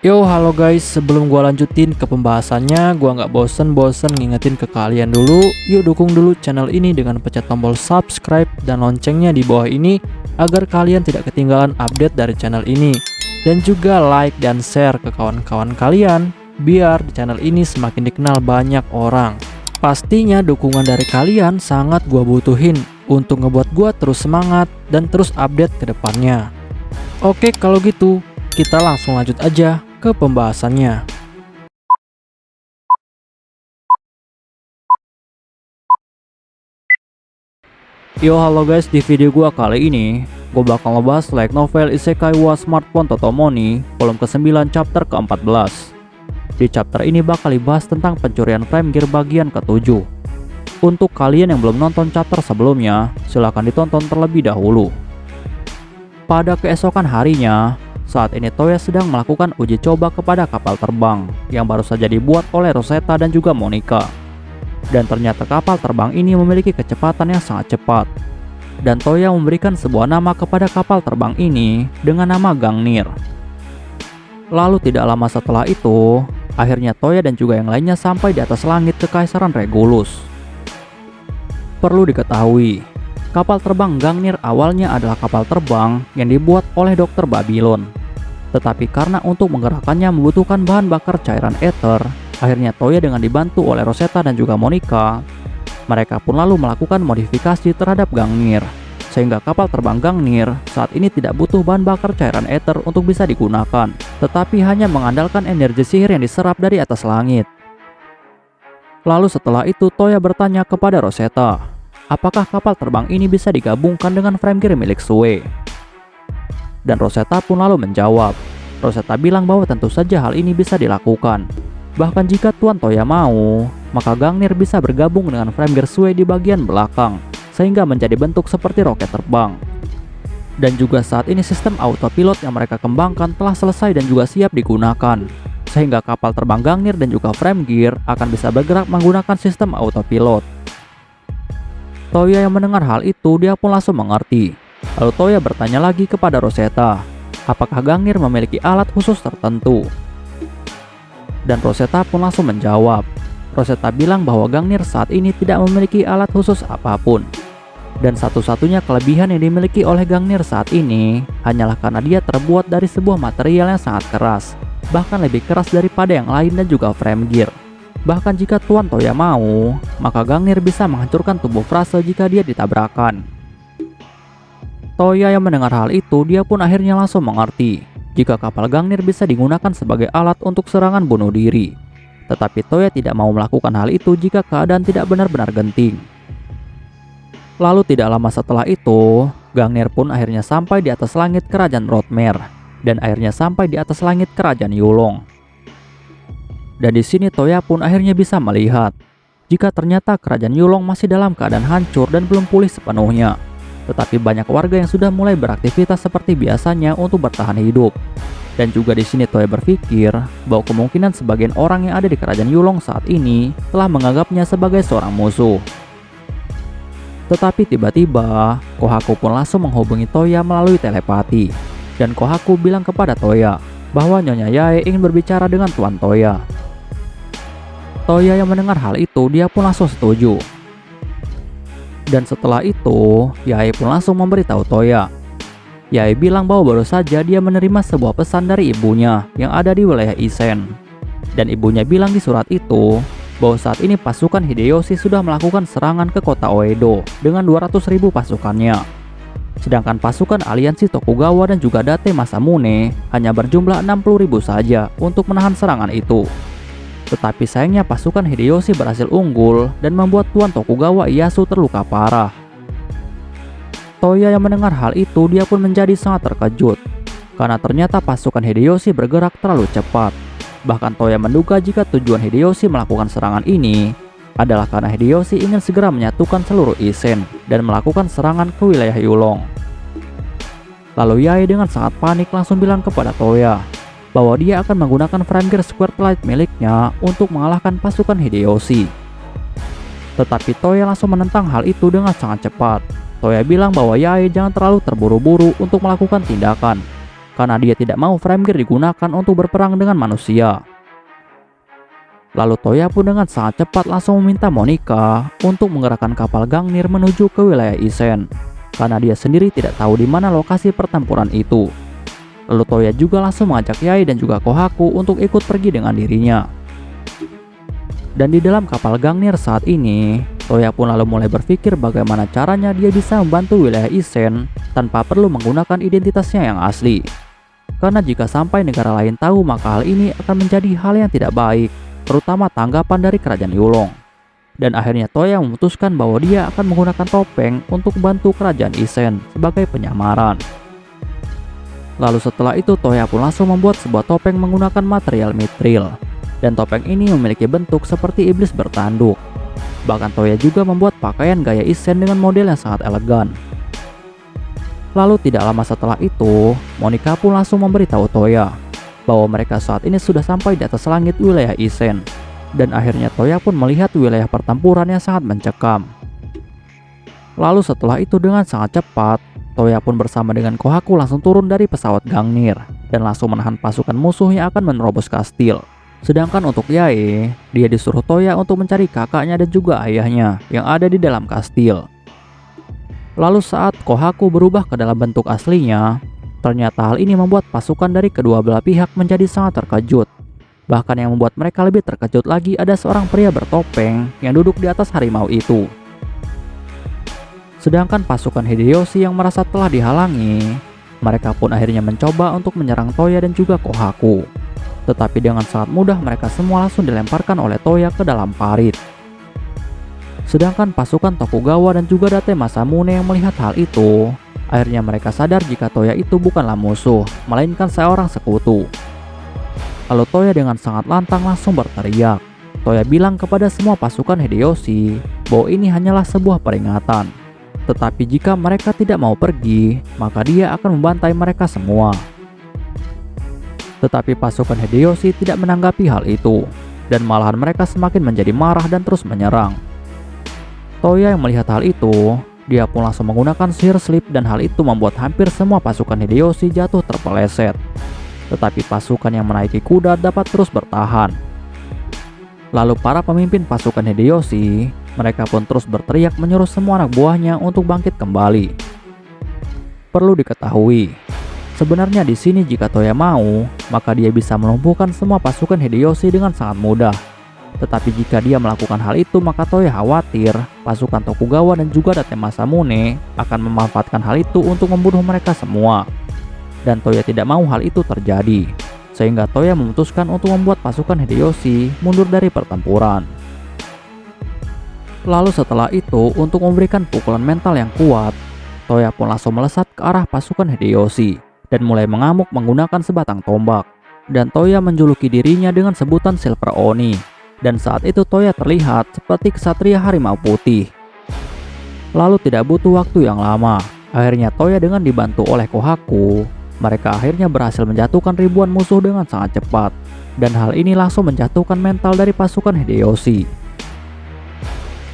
Yo, halo guys, sebelum gua lanjutin ke pembahasannya, gua nggak bosen-bosen ngingetin ke kalian dulu, yuk dukung dulu channel ini dengan pencet tombol subscribe dan loncengnya di bawah ini, agar kalian tidak ketinggalan update dari channel ini. Dan juga like dan share ke kawan-kawan kalian, biar di channel ini semakin dikenal banyak orang. Pastinya dukungan dari kalian sangat gua butuhin, untuk ngebuat gua terus semangat dan terus update ke depannya. Oke, kalau gitu, kita langsung lanjut aja ke pembahasannya. Yo, halo guys, di video gua kali ini gue bakal ngebahas light novel Isekai wa Smartphone Totomoni volume ke-9 chapter ke-14. Di chapter ini bakal dibahas tentang pencurian frame gear bagian ke-7. Untuk kalian yang belum nonton chapter sebelumnya, silahkan ditonton terlebih dahulu. Pada keesokan harinya, saat ini Toya sedang melakukan uji coba kepada kapal terbang yang baru saja dibuat oleh Rosetta dan juga Monica. Dan ternyata kapal terbang ini memiliki kecepatan yang sangat cepat. Dan Toya memberikan sebuah nama kepada kapal terbang ini dengan nama Gangnir. Lalu tidak lama setelah itu, akhirnya Toya dan juga yang lainnya sampai di atas langit Kekaisaran Regulus. Perlu diketahui, kapal terbang Gangnir awalnya adalah kapal terbang yang dibuat oleh Dr. Babylon. Tetapi karena untuk menggerakkannya membutuhkan bahan bakar cairan ether, akhirnya Toya dengan dibantu oleh Rosetta dan juga Monica, mereka pun lalu melakukan modifikasi terhadap Gangnir, sehingga kapal terbang Gangnir saat ini tidak butuh bahan bakar cairan ether untuk bisa digunakan, tetapi hanya mengandalkan energi sihir yang diserap dari atas langit. Lalu setelah itu Toya bertanya kepada Rosetta, apakah kapal terbang ini bisa digabungkan dengan frame gear milik Sue? Dan Rosetta pun lalu menjawab. Rosetta bilang bahwa tentu saja hal ini bisa dilakukan. Bahkan jika Tuan Toya mau, maka Gangnir bisa bergabung dengan frame gear Sue di bagian belakang, sehingga menjadi bentuk seperti roket terbang. Dan juga saat ini sistem autopilot yang mereka kembangkan telah selesai dan juga siap digunakan, sehingga kapal terbang Gangnir dan juga frame gear akan bisa bergerak menggunakan sistem autopilot. Toya yang mendengar hal itu, dia pun langsung mengerti. Lalu Toya bertanya lagi kepada Rosetta, apakah Gangnir memiliki alat khusus tertentu? Dan Rosetta pun langsung menjawab. Rosetta bilang bahwa Gangnir saat ini tidak memiliki alat khusus apapun. Dan satu-satunya kelebihan yang dimiliki oleh Gangnir saat ini hanyalah karena dia terbuat dari sebuah material yang sangat keras, bahkan lebih keras daripada yang lain dan juga frame gear. Bahkan jika Tuan Toya mau, maka Gangnir bisa menghancurkan tubuh Frase jika dia ditabrakan. Toya yang mendengar hal itu, dia pun akhirnya langsung mengerti jika kapal Gangnir bisa digunakan sebagai alat untuk serangan bunuh diri. Tetapi Toya tidak mau melakukan hal itu jika keadaan tidak benar-benar genting. Lalu tidak lama setelah itu, Gangnir pun akhirnya sampai di atas langit kerajaan Rothmer dan akhirnya sampai di atas langit kerajaan Yulong. Dan di sini Toya pun akhirnya bisa melihat jika ternyata kerajaan Yulong masih dalam keadaan hancur dan belum pulih sepenuhnya. Tetapi banyak warga yang sudah mulai beraktivitas seperti biasanya untuk bertahan hidup. Dan juga di sini Toya berpikir bahwa kemungkinan sebagian orang yang ada di kerajaan Yulong saat ini telah menganggapnya sebagai seorang musuh. Tetapi tiba-tiba Kohaku pun langsung menghubungi Toya melalui telepati. Dan Kohaku bilang kepada Toya bahwa Nyonya Yae ingin berbicara dengan Tuan Toya. Toya yang mendengar hal itu, dia pun langsung setuju. Dan setelah itu, Yae pun langsung memberitahu Toya. Yae bilang bahwa baru saja dia menerima sebuah pesan dari ibunya yang ada di wilayah Isen. Dan ibunya bilang di surat itu bahwa saat ini pasukan Hideyoshi sudah melakukan serangan ke kota Oedo dengan 200.000 pasukannya. Sedangkan pasukan aliansi Tokugawa dan juga Date Masamune hanya berjumlah 60.000 saja untuk menahan serangan itu. Tetapi sayangnya pasukan Hideyoshi berhasil unggul dan membuat Tuan Tokugawa Ieyasu terluka parah. Toya yang mendengar hal itu, dia pun menjadi sangat terkejut karena ternyata pasukan Hideyoshi bergerak terlalu cepat. Bahkan Toya menduga jika tujuan Hideyoshi melakukan serangan ini adalah karena Hideyoshi ingin segera menyatukan seluruh Isen dan melakukan serangan ke wilayah Yulong. Lalu Yae dengan sangat panik langsung bilang kepada Toya bahwa dia akan menggunakan frame gear Square Light miliknya untuk mengalahkan pasukan Hideyoshi. Tetapi Toya langsung menentang hal itu dengan sangat cepat. Toya bilang bahwa Yae jangan terlalu terburu-buru untuk melakukan tindakan, karena dia tidak mau Framegir digunakan untuk berperang dengan manusia. Lalu Toya pun dengan sangat cepat langsung meminta Monika untuk menggerakkan kapal Gungnir menuju ke wilayah Isen, karena dia sendiri tidak tahu di mana lokasi pertempuran itu. Lalu Toya juga langsung mengajak Yae dan juga Kohaku untuk ikut pergi dengan dirinya. Dan di dalam kapal Gungnir saat ini, Toya pun lalu mulai berpikir bagaimana caranya dia bisa membantu wilayah Isen tanpa perlu menggunakan identitasnya yang asli. Karena jika sampai negara lain tahu, maka hal ini akan menjadi hal yang tidak baik, terutama tanggapan dari kerajaan Yulong. Dan akhirnya Toya memutuskan bahwa dia akan menggunakan topeng untuk membantu kerajaan Isen sebagai penyamaran. Lalu setelah itu Toya pun langsung membuat sebuah topeng menggunakan material mithril. Dan topeng ini memiliki bentuk seperti iblis bertanduk. Bahkan Toya juga membuat pakaian gaya Isen dengan model yang sangat elegan. Lalu tidak lama setelah itu, Monika pun langsung memberitahu Toya bahwa mereka saat ini sudah sampai di atas langit wilayah Isen. Dan akhirnya Toya pun melihat wilayah pertempuran yang sangat mencekam. Lalu setelah itu dengan sangat cepat, Toya pun bersama dengan Kohaku langsung turun dari pesawat Gungnir dan langsung menahan pasukan musuh yang akan menerobos kastil. Sedangkan untuk Yae, dia disuruh Toya untuk mencari kakaknya dan juga ayahnya yang ada di dalam kastil. Lalu saat Kohaku berubah ke dalam bentuk aslinya, ternyata hal ini membuat pasukan dari kedua belah pihak menjadi sangat terkejut. Bahkan yang membuat mereka lebih terkejut lagi ada seorang pria bertopeng yang duduk di atas harimau itu. Sedangkan pasukan Hideyoshi yang merasa telah dihalangi, mereka pun akhirnya mencoba untuk menyerang Toya dan juga Kohaku. Tetapi dengan sangat mudah mereka semua langsung dilemparkan oleh Toya ke dalam parit. Sedangkan pasukan Tokugawa dan juga Date Masamune yang melihat hal itu, akhirnya mereka sadar jika Toya itu bukanlah musuh, melainkan seorang sekutu. Lalu Toya dengan sangat lantang langsung berteriak. Toya bilang kepada semua pasukan Hideyoshi bahwa ini hanyalah sebuah peringatan. Tetapi jika mereka tidak mau pergi, maka dia akan membantai mereka semua. Tetapi pasukan Hideyoshi tidak menanggapi hal itu, dan malahan mereka semakin menjadi marah dan terus menyerang. Toya yang melihat hal itu, dia pun langsung menggunakan sihir slip dan hal itu membuat hampir semua pasukan Hideyoshi jatuh terpeleset. Tetapi pasukan yang menaiki kuda dapat terus bertahan. Lalu para pemimpin pasukan Hideyoshi, mereka pun terus berteriak menyuruh semua anak buahnya untuk bangkit kembali. Perlu diketahui, sebenarnya di sini jika Toya mau, maka dia bisa melumpuhkan semua pasukan Hideyoshi dengan sangat mudah. Tetapi jika dia melakukan hal itu, maka Toya khawatir pasukan Tokugawa dan juga Date Masamune akan memanfaatkan hal itu untuk membunuh mereka semua. Dan Toya tidak mau hal itu terjadi, sehingga Toya memutuskan untuk membuat pasukan Hideyoshi mundur dari pertempuran. Lalu setelah itu, untuk memberikan pukulan mental yang kuat, Toya pun langsung melesat ke arah pasukan Hideyoshi dan mulai mengamuk menggunakan sebatang tombak. Dan Toya menjuluki dirinya dengan sebutan Silver Oni. Dan saat itu Toya terlihat seperti kesatria harimau putih. Lalu tidak butuh waktu yang lama, akhirnya Toya dengan dibantu oleh Kohaku, mereka akhirnya berhasil menjatuhkan ribuan musuh dengan sangat cepat. Dan hal ini langsung menjatuhkan mental dari pasukan Hideyoshi.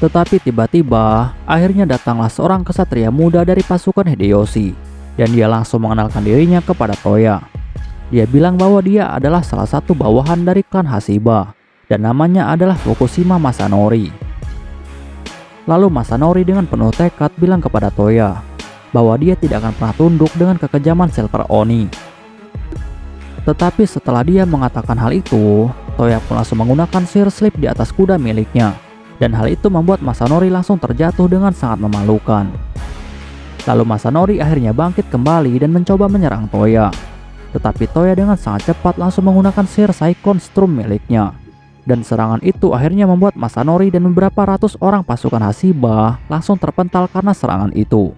Tetapi tiba-tiba, akhirnya datanglah seorang kesatria muda dari pasukan Hideyoshi. Dan dia langsung mengenalkan dirinya kepada Toya. Dia bilang bahwa dia adalah salah satu bawahan dari klan Hashiba. Dan namanya adalah Fukushima Masanori. Lalu Masanori dengan penuh tekad bilang kepada Toya bahwa dia tidak akan pernah tunduk dengan kekejaman Silver Oni. Tetapi setelah dia mengatakan hal itu, Toya pun langsung menggunakan sihir slip di atas kuda miliknya. Dan hal itu membuat Masanori langsung terjatuh dengan sangat memalukan. Lalu Masanori akhirnya bangkit kembali dan mencoba menyerang Toya. Tetapi Toya dengan sangat cepat langsung menggunakan sihir Saikon Strum miliknya. Dan serangan itu akhirnya membuat Masanori dan beberapa ratus orang pasukan Hashiba langsung terpental karena serangan itu.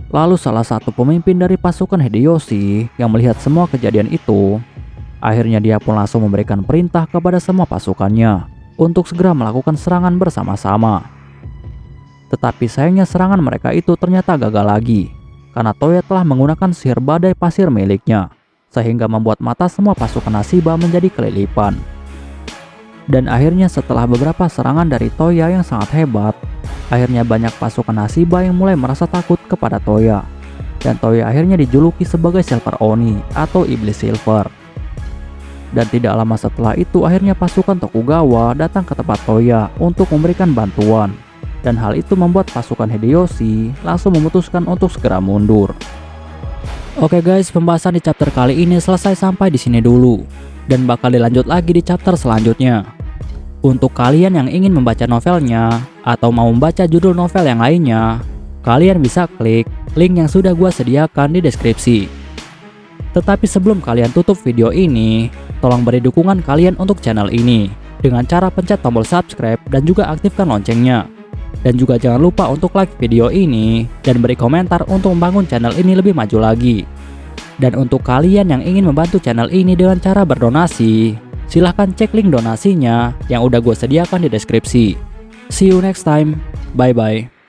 Lalu salah satu pemimpin dari pasukan Hideyoshi yang melihat semua kejadian itu, akhirnya dia pun langsung memberikan perintah kepada semua pasukannya untuk segera melakukan serangan bersama-sama. Tetapi sayangnya serangan mereka itu ternyata gagal lagi, karena Toya telah menggunakan sihir badai pasir miliknya, sehingga membuat mata semua pasukan Hashiba menjadi kelilipan. Dan akhirnya setelah beberapa serangan dari Toya yang sangat hebat, akhirnya banyak pasukan Hashiba yang mulai merasa takut kepada Toya. dan Toya akhirnya dijuluki sebagai Silver Oni atau Iblis Silver. Dan tidak lama setelah itu akhirnya pasukan Tokugawa datang ke tempat Toya untuk memberikan bantuan, dan hal itu membuat pasukan Hideyoshi langsung memutuskan untuk segera mundur. Oke guys, pembahasan di chapter kali ini selesai sampai di sini dulu, dan bakal dilanjut lagi di chapter selanjutnya. Untuk kalian yang ingin membaca novelnya atau mau membaca judul novel yang lainnya, kalian bisa klik link yang sudah gua sediakan di deskripsi. Tetapi sebelum kalian tutup video ini, tolong beri dukungan kalian untuk channel ini dengan cara pencet tombol subscribe dan juga aktifkan loncengnya. Dan juga jangan lupa untuk like video ini dan beri komentar untuk membangun channel ini lebih maju lagi. Dan untuk kalian yang ingin membantu channel ini dengan cara berdonasi, silahkan cek link donasinya yang udah gue sediakan di deskripsi. See you next time, bye bye.